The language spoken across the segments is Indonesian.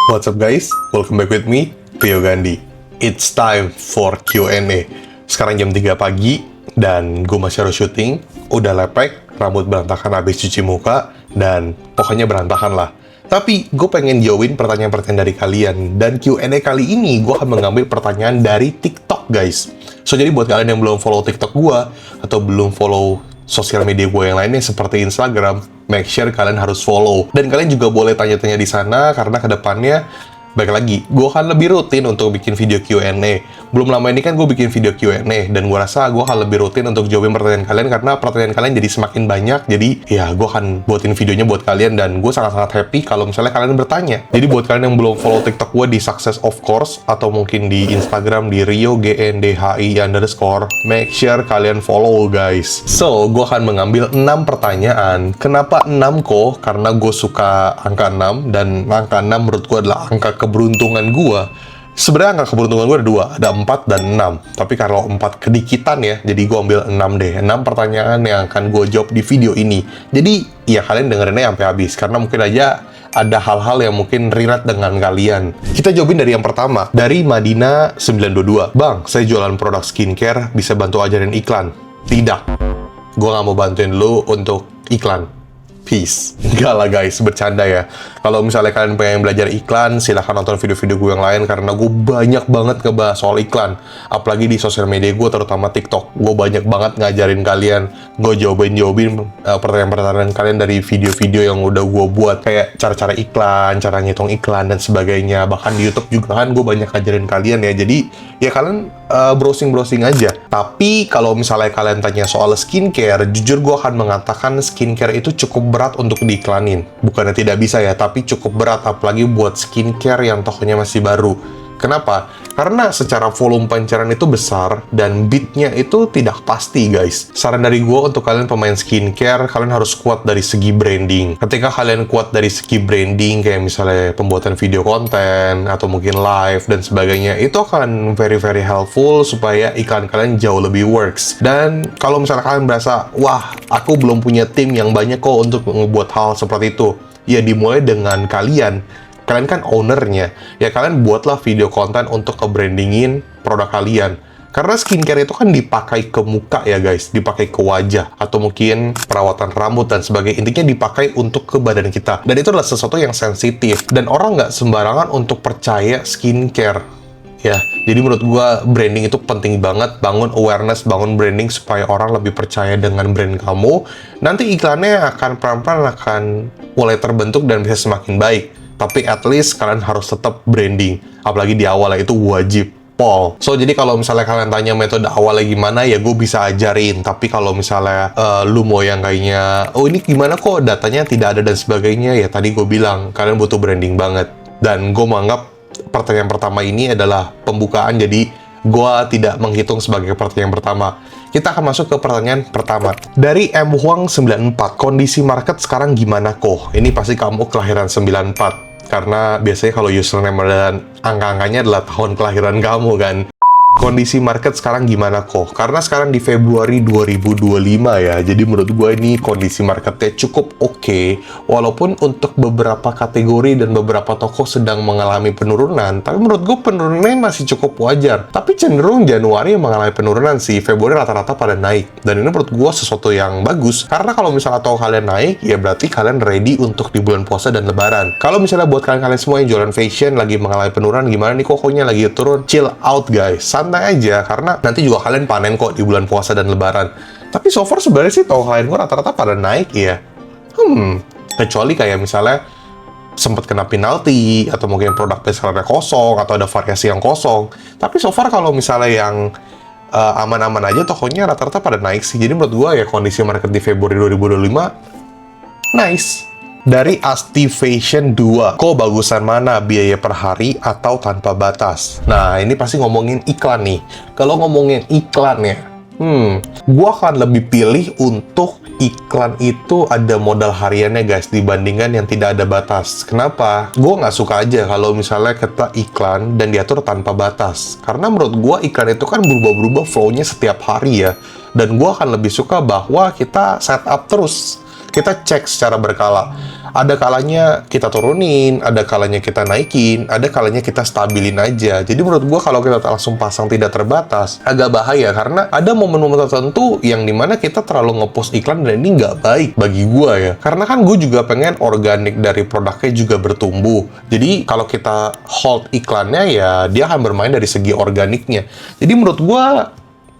What's up guys? Welcome back with me, Vio Gandhi. It's time for Q&A. Sekarang jam 3 pagi, dan gue masih harus syuting. Udah lepek, rambut berantakan habis cuci muka, dan pokoknya berantakan lah. Tapi gue pengen jawabin pertanyaan-pertanyaan dari kalian. Dan Q&A kali ini, gue akan mengambil pertanyaan dari TikTok guys. So, jadi buat kalian yang belum follow TikTok gue, atau belum follow sosial media gue yang lainnya seperti Instagram, make sure kalian harus follow. Dan kalian juga boleh tanya-tanya di sana, karena kedepannya, baik lagi, gue akan lebih rutin untuk bikin video Q&A. Belum lama ini kan gue bikin video Q&A, dan gue rasa gue akan lebih rutin untuk jawabin pertanyaan kalian, karena pertanyaan kalian jadi semakin banyak. Jadi, ya gue akan buatin videonya buat kalian, dan gue sangat-sangat happy kalau misalnya kalian bertanya. Jadi buat kalian yang belum follow TikTok gue di Success of Course, atau mungkin di Instagram di RioGNDHI_, make sure kalian follow guys. So, gue akan mengambil 6 pertanyaan. Kenapa 6 kok? Karena gue suka angka 6, dan angka 6 menurut gue adalah angka keberuntungan gue. Sebenarnya angka keberuntungan gue ada 2, ada 4 dan 6. Tapi kalau 4 kedikitan ya, jadi gue ambil 6 deh. 6 pertanyaan yang akan gue jawab di video ini. Jadi, ya kalian dengerinnya sampai habis, karena mungkin aja ada hal-hal yang mungkin relate dengan kalian. Kita jawabin dari yang pertama, dari Madina 922. Bang, saya jualan produk skincare, bisa bantu ajarin iklan? Tidak. Gue nggak mau bantuin lu untuk iklan. Peace. Enggak lah guys, bercanda ya. Kalau misalnya kalian pengen belajar iklan, silahkan nonton video-video gue yang lain, karena gue banyak banget ngebahas soal iklan. Apalagi di sosial media gue, terutama TikTok. Gue banyak banget ngajarin kalian. Gue jawabin pertanyaan-pertanyaan kalian dari video-video yang udah gue buat. Kayak cara-cara iklan, cara ngitung iklan, dan sebagainya. Bahkan di YouTube juga kan gue banyak ngajarin kalian ya. Jadi, ya kalian browsing-browsing aja. Tapi, kalau misalnya kalian tanya soal skincare, jujur gue akan mengatakan skincare itu cukup berat untuk diiklanin. Bukannya tidak bisa ya, tapi cukup berat, apalagi buat skincare yang tokonya masih baru. Kenapa? Karena secara volume pancaran itu besar, dan beatnya itu tidak pasti guys. Saran dari gue untuk kalian pemain skincare, kalian harus kuat dari segi branding. Ketika kalian kuat dari segi branding, kayak misalnya pembuatan video konten, atau mungkin live, dan sebagainya, itu akan very helpful supaya iklan kalian jauh lebih works. Dan kalau misalnya kalian merasa, wah, aku belum punya tim yang banyak kok untuk membuat hal seperti itu, ya dimulai dengan kalian. Kalian kan ownernya, ya kalian buatlah video konten untuk nge-brandingin produk kalian. Karena skincare itu kan dipakai ke muka ya guys, dipakai ke wajah, atau mungkin perawatan rambut dan sebagainya. Intinya dipakai untuk ke badan kita. Dan itu adalah sesuatu yang sensitif, dan orang nggak sembarangan untuk percaya skincare. Ya, jadi menurut gua branding itu penting banget. Bangun awareness, bangun branding supaya orang lebih percaya dengan brand kamu. Nanti iklannya akan pelan-pelan akan mulai terbentuk dan bisa semakin baik. Tapi at least kalian harus tetap branding. Apalagi di awalnya itu wajib. Paul. So, jadi kalau misalnya kalian tanya metode awalnya gimana, ya gue bisa ajarin. Tapi kalau misalnya lu mau yang kayaknya, oh ini gimana kok datanya tidak ada dan sebagainya, ya tadi gue bilang, kalian butuh branding banget. Dan gue menganggap pertanyaan pertama ini adalah pembukaan, jadi gue tidak menghitung sebagai pertanyaan pertama. Kita akan masuk ke pertanyaan pertama. Dari M. Huang 94, kondisi market sekarang gimana kok? Ini pasti kamu kelahiran 94. Karena biasanya kalau username dan angka-angkanya adalah tahun kelahiran kamu kan. Kondisi market sekarang gimana kok? Karena sekarang di Februari 2025 ya, jadi menurut gue ini kondisi marketnya cukup oke. Walaupun untuk beberapa kategori dan beberapa toko sedang mengalami penurunan, tapi menurut gue penurunannya masih cukup wajar. Tapi cenderung Januari yang mengalami penurunan sih, Februari rata-rata pada naik. Dan ini menurut gue sesuatu yang bagus, karena kalau misalnya toko kalian naik, ya berarti kalian ready untuk di bulan puasa dan lebaran. Kalau misalnya buat kalian semua yang jualan fashion lagi mengalami penurunan, gimana nih kokonya lagi turun? Chill out guys, santai aja, karena nanti juga kalian panen kok di bulan puasa dan lebaran. Tapi so far sebenarnya sih toko kalian gue rata-rata pada naik ya. Kecuali kayak misalnya sempat kena penalti, atau mungkin produk bestsellernya kosong, atau ada variasi yang kosong. Tapi so far kalau misalnya yang aman-aman aja, tokonya rata-rata pada naik sih. Jadi menurut gue ya kondisi market di Februari 2025 nice. Dari Asti Fashion 2, kok bagusan mana, biaya per hari atau tanpa batas? Nah, ini pasti ngomongin iklan nih. Kalau ngomongin iklan ya, gua akan lebih pilih untuk iklan itu ada modal hariannya guys, dibandingkan yang tidak ada batas. Kenapa? Gua nggak suka aja kalau misalnya kita iklan dan diatur tanpa batas. Karena menurut gua iklan itu kan berubah-berubah flow-nya setiap hari ya. Dan gua akan lebih suka bahwa kita setup terus. kita cek secara berkala. Ada kalanya kita turunin, ada kalanya kita naikin, ada kalanya kita stabilin aja. Jadi menurut gua kalau kita langsung pasang tidak terbatas, agak bahaya karena ada momen-momen tertentu yang dimana kita terlalu ngepost iklan dan ini nggak baik bagi gua ya. Karena kan gue juga pengen organik dari produknya juga bertumbuh. Jadi kalau kita hold iklannya ya dia akan bermain dari segi organiknya. Jadi menurut gua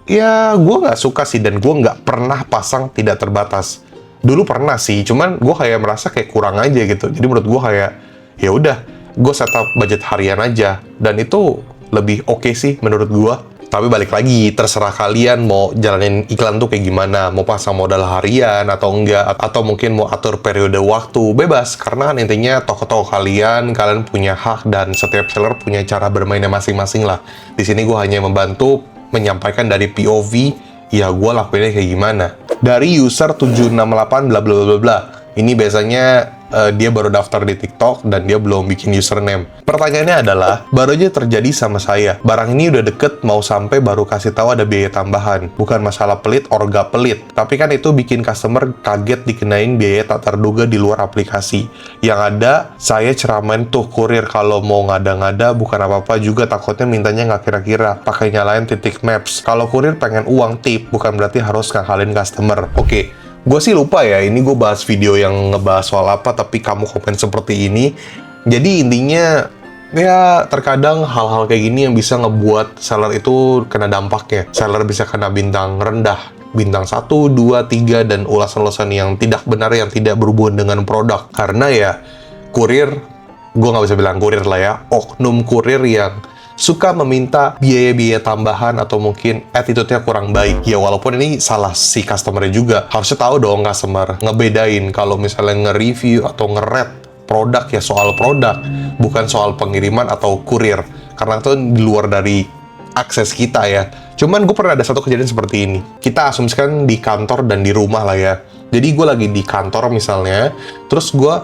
ya gue nggak suka sih dan gue nggak pernah pasang tidak terbatas. Dulu pernah sih, cuman gue kayak merasa kayak kurang aja gitu. Jadi menurut gue kayak, ya udah, gue setup budget harian aja. Dan itu lebih oke sih menurut gue. Tapi balik lagi, terserah kalian mau jalanin iklan tuh kayak gimana. Mau pasang modal harian atau enggak. Atau mungkin mau atur periode waktu. Bebas, karena kan intinya toko-toko kalian punya hak dan setiap seller punya cara bermainnya masing-masing lah. Di sini gue hanya membantu menyampaikan dari POV, ya gue lakuinnya kayak gimana. Dari user 768 bla bla bla bla. Ini biasanya dia baru daftar di TikTok dan dia belum bikin username. Pertanyaannya adalah, baru aja terjadi sama saya. Barang ini udah deket mau sampai baru kasih tahu ada biaya tambahan. Bukan masalah pelit or gak pelit, tapi kan itu bikin customer kaget dikenain biaya tak terduga di luar aplikasi. Yang ada, saya ceramain tuh kurir kalau mau ngada-ngada bukan apa-apa juga takutnya mintanya nggak kira-kira. Pakai nyalain titik maps. Kalau kurir pengen uang tip, bukan berarti harus ngakalin customer. Oke. Gue sih lupa ya, ini gue bahas video yang ngebahas soal apa, tapi kamu komen seperti ini. Jadi intinya, ya terkadang hal-hal kayak gini yang bisa ngebuat seller itu kena dampaknya. Seller bisa kena bintang rendah, bintang 1, 2, 3, dan ulasan-ulasan yang tidak benar, yang tidak berhubungan dengan produk. Karena ya, kurir, gue nggak bisa bilang kurir lah ya, oknum kurir yang suka meminta biaya-biaya tambahan atau mungkin attitude-nya kurang baik. Ya walaupun ini salah si customer-nya juga. Harusnya tahu dong customer, ngebedain kalau misalnya nge-review atau nge-rate produk ya soal produk, bukan soal pengiriman atau kurir. Karena itu di luar dari akses kita ya. Cuman gue pernah ada satu kejadian seperti ini. Kita asumsikan di kantor dan di rumah lah ya. Jadi gue lagi di kantor misalnya, terus gue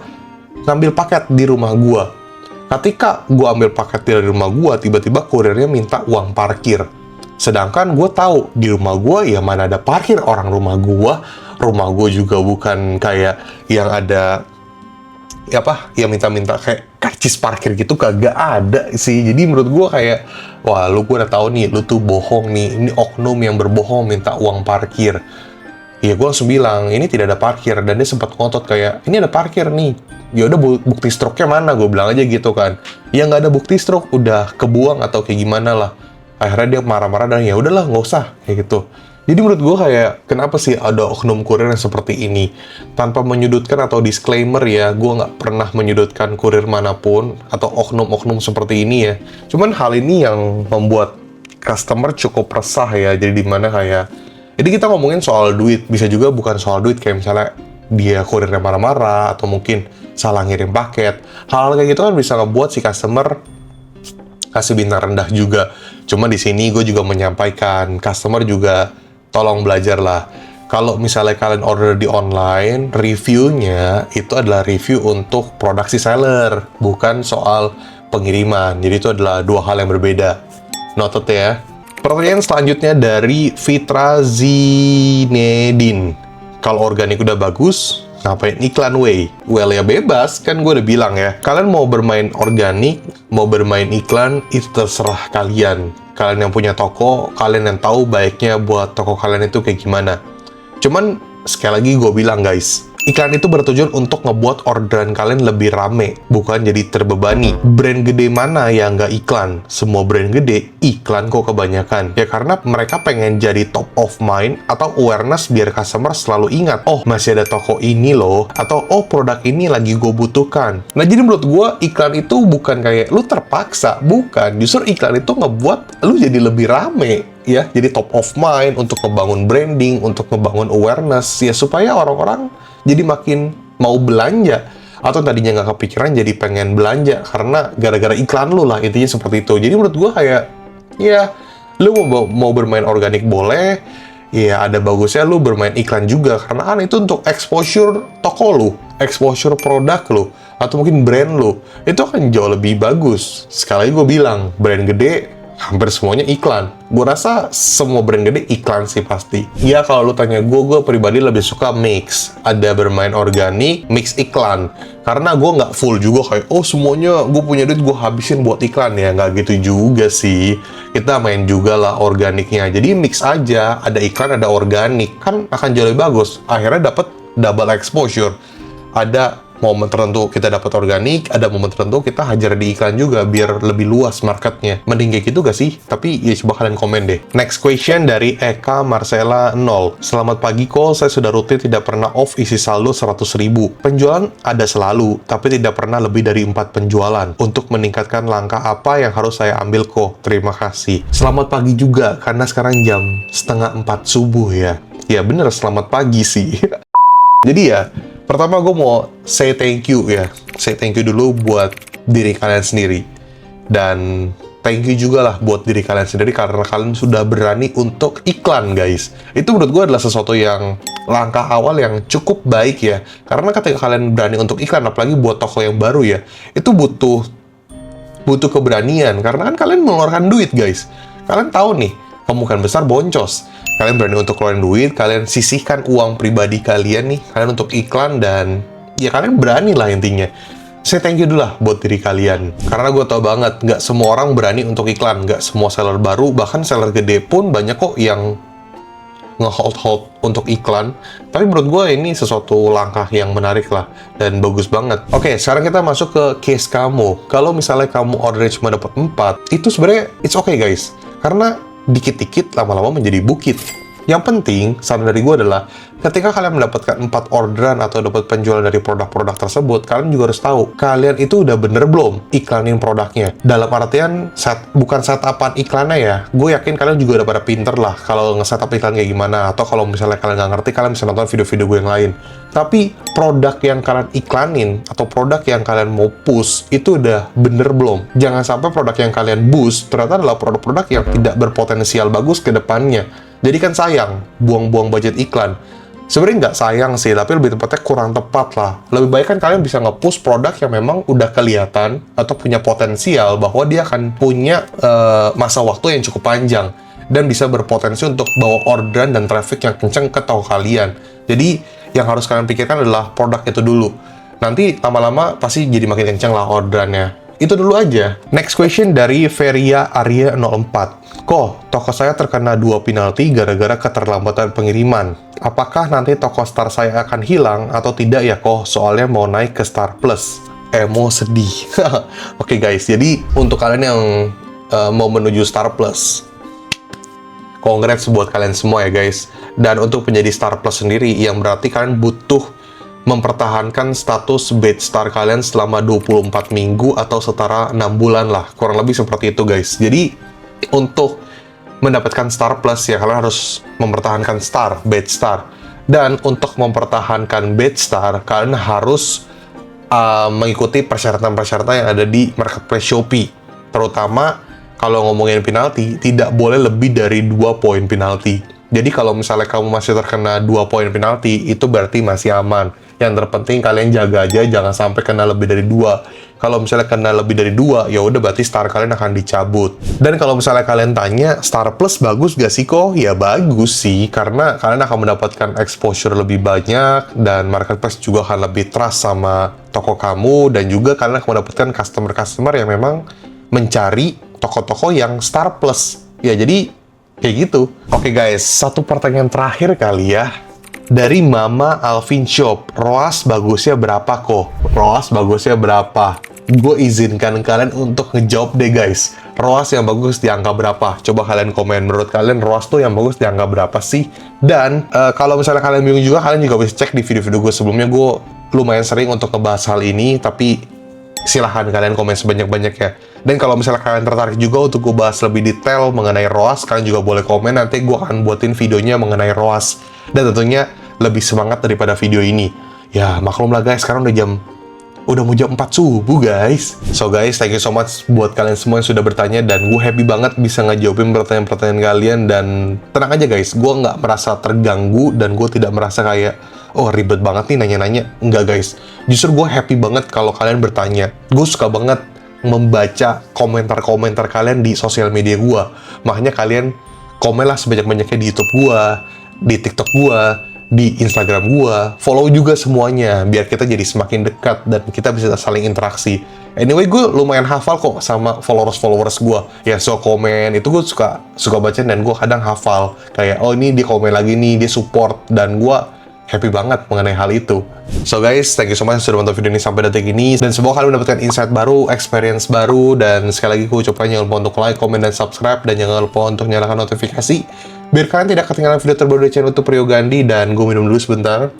ngambil paket di rumah gue. Ketika gue ambil paket dari rumah gue, tiba-tiba kurirnya minta uang parkir. Sedangkan gue tahu di rumah gue ya mana ada parkir orang rumah gue juga bukan kayak yang ada ya apa, yang minta-minta kayak karcis parkir gitu, kagak ada sih. Jadi menurut gue kayak, wah gue udah tahu nih, lu tuh bohong nih, ini oknum yang berbohong minta uang parkir. Ya gue langsung bilang, ini tidak ada parkir, dan dia sempat ngotot kayak, ini ada parkir nih. Ya udah bukti stroke-nya mana? Gue bilang aja gitu kan. Ya nggak ada bukti stroke, udah kebuang atau kayak gimana lah. Akhirnya dia marah-marah dan ya udahlah nggak usah kayak gitu. Jadi menurut gue kayak, kenapa sih ada oknum kurir yang seperti ini? Tanpa menyudutkan atau disclaimer ya, gue nggak pernah menyudutkan kurir manapun atau oknum-oknum seperti ini ya. Cuman hal ini yang membuat customer cukup resah ya. Jadi dimana kayak, jadi kita ngomongin soal duit, bisa juga bukan soal duit, kayak misalnya dia kurirnya marah-marah, atau mungkin salah ngirim paket. Hal-hal kayak gitu kan bisa ngebuat si customer kasih bintang rendah juga. Cuma di sini gue juga menyampaikan, customer juga tolong belajar lah. Kalau misalnya kalian order di online, reviewnya itu adalah review untuk produk si seller, bukan soal pengiriman. Jadi itu adalah dua hal yang berbeda. Noted ya. Pertanyaan selanjutnya dari Fitra Zinedin. Kalau organik udah bagus, ngapain iklan wey? Well ya bebas, kan gue udah bilang ya. Kalian mau bermain organik, mau bermain iklan, itu terserah kalian. Kalian yang punya toko, kalian yang tahu baiknya buat toko kalian itu kayak gimana. Cuman, sekali lagi gue bilang guys, iklan itu bertujuan untuk ngebuat orderan kalian lebih rame, bukan jadi terbebani. Brand gede mana yang nggak iklan? Semua brand gede, iklan kok kebanyakan. Ya karena mereka pengen jadi top of mind atau awareness biar customer selalu ingat, oh masih ada toko ini loh, atau oh produk ini lagi gue butuhkan. Nah jadi menurut gue, iklan itu bukan kayak lu terpaksa, bukan. Justru iklan itu ngebuat lu jadi lebih rame. Ya, jadi top of mind untuk ngebangun branding, untuk ngebangun awareness, ya supaya orang-orang jadi makin mau belanja. Atau tadinya nggak kepikiran jadi pengen belanja karena gara-gara iklan lu lah, intinya seperti itu. Jadi menurut gue kayak, ya lu mau bermain organik boleh, ya ada bagusnya lu bermain iklan juga. Karena kan itu untuk exposure toko lu, exposure produk lu, atau mungkin brand lu. Itu akan jauh lebih bagus. Sekali lagi gue bilang, brand gede hampir semuanya iklan. Gue rasa semua brand gede iklan sih pasti. Ya kalau lu tanya gue pribadi lebih suka mix. Ada bermain organik, mix iklan. Karena gue nggak full juga kayak, oh semuanya gue punya duit gue habisin buat iklan. Ya nggak gitu juga sih. Kita main juga lah organiknya. Jadi mix aja, ada iklan, ada organik. Kan akan jauh lebih bagus. Akhirnya dapat double exposure. Ada momen tertentu kita dapat organik, ada momen tertentu kita hajar di iklan juga biar lebih luas marketnya. Mending kayak gitu gak sih? Tapi ya coba kalian komen deh. Next question dari Eka Marcella 0. Selamat pagi kok, saya sudah rutin tidak pernah off isi saldo 100.000. Penjualan ada selalu, tapi tidak pernah lebih dari 4 penjualan. Untuk meningkatkan langkah apa yang harus saya ambil kok? Terima kasih. Selamat pagi juga, karena sekarang jam 3:30 subuh ya. Ya bener, selamat pagi sih. Jadi ya, pertama gue mau say thank you ya. Say thank you dulu buat diri kalian sendiri. Dan thank you juga lah buat diri kalian sendiri karena kalian sudah berani untuk iklan, guys. Itu menurut gue adalah sesuatu yang langkah awal yang cukup baik ya. Karena ketika kalian berani untuk iklan, apalagi buat toko yang baru ya, itu butuh keberanian. Karena kan kalian mengeluarkan duit, guys. Kalian tahu nih, kemungkinan besar boncos. Kalian berani untuk keluarin duit, kalian sisihkan uang pribadi kalian nih, kalian untuk iklan, dan ya kalian berani lah intinya. Saya thank you dulu lah buat diri kalian. Karena gue tau banget, nggak semua orang berani untuk iklan, nggak semua seller baru, bahkan seller gede pun banyak kok yang nge-hold untuk iklan. Tapi menurut gue ini sesuatu langkah yang menarik lah, dan bagus banget. Oke, sekarang kita masuk ke case kamu. Kalau misalnya kamu ordernya cuma dapat 4, itu sebenarnya it's okay guys. Karena dikit-dikit lama-lama menjadi bukit. Yang penting, saran dari gue adalah ketika kalian mendapatkan 4 orderan atau dapat penjualan dari produk-produk tersebut, kalian juga harus tahu, kalian itu udah bener belum iklanin produknya. Dalam artian, bukan setupan iklannya ya. Gue yakin kalian juga udah pada pinter lah kalau nge-setup iklan kayak gimana. Atau kalau misalnya kalian nggak ngerti, kalian bisa nonton video-video gue yang lain. Tapi produk yang kalian iklanin atau produk yang kalian mau push itu udah bener belum? Jangan sampai produk yang kalian boost ternyata adalah produk-produk yang tidak berpotensial bagus ke depannya. Jadi kan sayang, buang-buang budget iklan. Sebenarnya nggak sayang sih, tapi lebih tepatnya kurang tepat lah. Lebih baik kan kalian bisa nge-push produk yang memang udah kelihatan atau punya potensial bahwa dia akan punya masa waktu yang cukup panjang dan bisa berpotensi untuk bawa orderan dan traffic yang kenceng ke toko kalian. Jadi yang harus kalian pikirkan adalah produk itu dulu. Nanti lama-lama pasti jadi makin kenceng lah orderannya. Itu dulu aja. Next question dari Feria Arya 04. Kok toko saya terkena 2 penalti gara-gara keterlambatan pengiriman? Apakah nanti toko Star saya akan hilang atau tidak ya kok? Soalnya mau naik ke Star Plus. Emo sedih. Oke guys, jadi untuk kalian yang mau menuju Star Plus, congrats buat kalian semua ya guys. Dan untuk menjadi Star Plus sendiri, yang berarti kalian butuh mempertahankan status bed star kalian selama 24 minggu atau setara 6 bulan lah. Kurang lebih seperti itu guys. Jadi untuk mendapatkan Star Plus ya kalian harus mempertahankan bed star. Dan untuk mempertahankan bed star, kalian harus mengikuti persyaratan-persyaratan yang ada di marketplace Shopee. Terutama kalau ngomongin penalti, tidak boleh lebih dari 2 poin penalti. Jadi kalau misalnya kamu masih terkena 2 poin penalti, itu berarti masih aman. Yang terpenting kalian jaga aja, jangan sampai kena lebih dari 2. Kalau misalnya kena lebih dari 2, ya udah berarti star kalian akan dicabut. Dan kalau misalnya kalian tanya, Star Plus bagus gak sih kok? Ya bagus sih, karena kalian akan mendapatkan exposure lebih banyak, dan marketplace juga akan lebih trust sama toko kamu, dan juga kalian akan mendapatkan customer-customer yang memang mencari toko-toko yang Star Plus. Ya jadi kayak gitu. Oke guys, satu pertanyaan terakhir kali ya. Dari Mama Alvin Shop, ROAS bagusnya berapa kok? ROAS bagusnya berapa? Gue izinkan kalian untuk ngejawab deh guys. ROAS yang bagus di angka berapa? Coba kalian komen, menurut kalian ROAS tuh yang bagus di angka berapa sih? Dan kalau misalnya kalian bingung juga, kalian juga bisa cek di video-video gue sebelumnya. Gue lumayan sering untuk ngebahas hal ini, tapi silahkan kalian komen sebanyak-banyaknya. Dan kalau misalnya kalian tertarik juga untuk gue bahas lebih detail mengenai ROAS, kalian juga boleh komen, nanti gue akan buatin videonya mengenai ROAS. Dan tentunya lebih semangat daripada video ini. Ya maklum lah guys, sekarang udah mau jam 4 subuh guys. So guys, thank you so much buat kalian semua yang sudah bertanya, dan gue happy banget bisa ngejawabin pertanyaan-pertanyaan kalian. Dan tenang aja guys, gue nggak merasa terganggu, dan gue tidak merasa kayak oh ribet banget nih nanya-nanya. Enggak guys, justru gue happy banget kalau kalian bertanya. Gue suka banget membaca komentar-komentar kalian di sosial media gue. Makanya kalian komenlah sebanyak-banyaknya di YouTube gue, di TikTok gue, di Instagram gue, follow juga semuanya, biar kita jadi semakin dekat dan kita bisa saling interaksi. Anyway, gue lumayan hafal kok sama followers gue. Ya, suka komen, itu gue suka baca dan gue kadang hafal. Kayak, oh ini dia komen lagi nih, dia support, dan gue happy banget mengenai hal itu. So guys, thank you so much sudah menonton video ini sampai detik ini. Dan semoga kalian mendapatkan insight baru, experience baru. Dan sekali lagi gue ucapkan jangan lupa untuk like, comment, dan subscribe. Dan jangan lupa untuk nyalakan notifikasi, biar kalian tidak ketinggalan video terbaru dari channel YouTube Rio Gandhi. Dan gue minum dulu sebentar.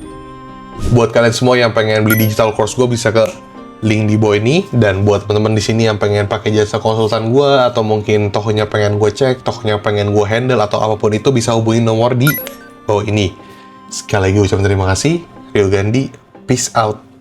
Buat kalian semua yang pengen beli digital course gue, bisa ke link di bawah ini. Dan buat teman-teman di sini yang pengen pakai jasa konsultan gue, atau mungkin tokonya pengen gue cek, tokonya pengen gue handle, atau apapun itu, bisa hubungi nomor di bawah ini. Sekali lagi ucapkan terima kasih. Rio Gandhi, peace out.